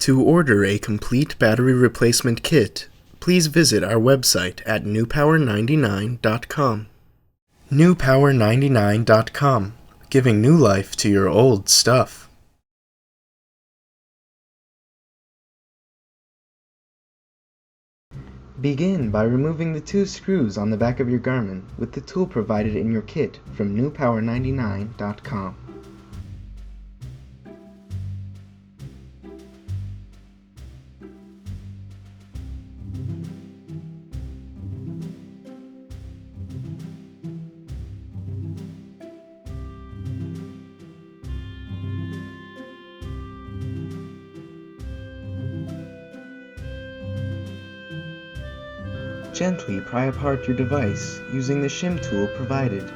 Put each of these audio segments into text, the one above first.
To order a complete battery replacement kit, please visit our website at newpower99.com. newpower99.com, giving new life to your old stuff. Begin by removing the 2 screws on the back of your Garmin with the tool provided in your kit from newpower99.com. Gently pry apart your device using the shim tool provided.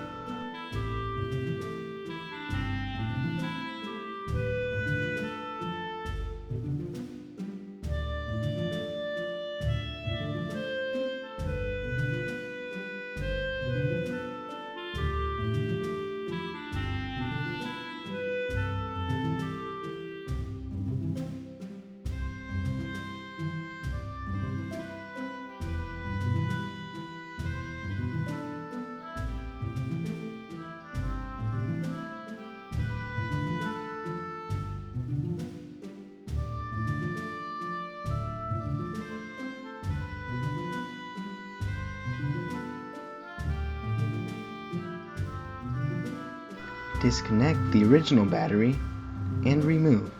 Disconnect the original battery and remove.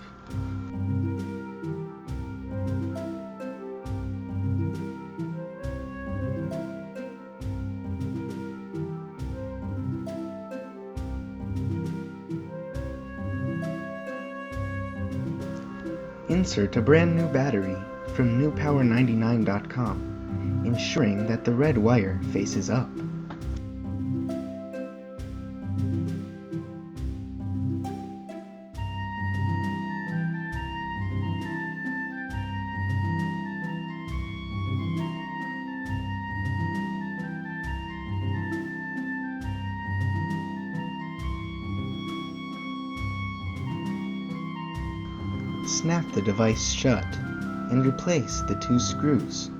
Insert a brand new battery from newpower99.com, ensuring that the red wire faces up. Snap the device shut and replace the 2 screws.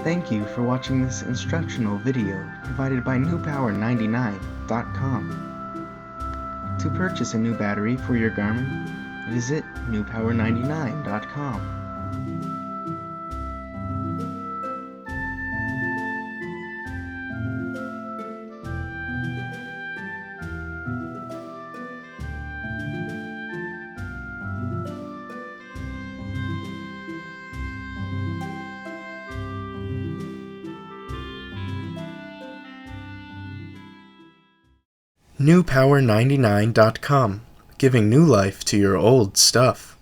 Thank you for watching this instructional video provided by newpower99.com. To purchase a new battery for your Garmin, visit newpower99.com. newpower99.com, giving new life to your old stuff.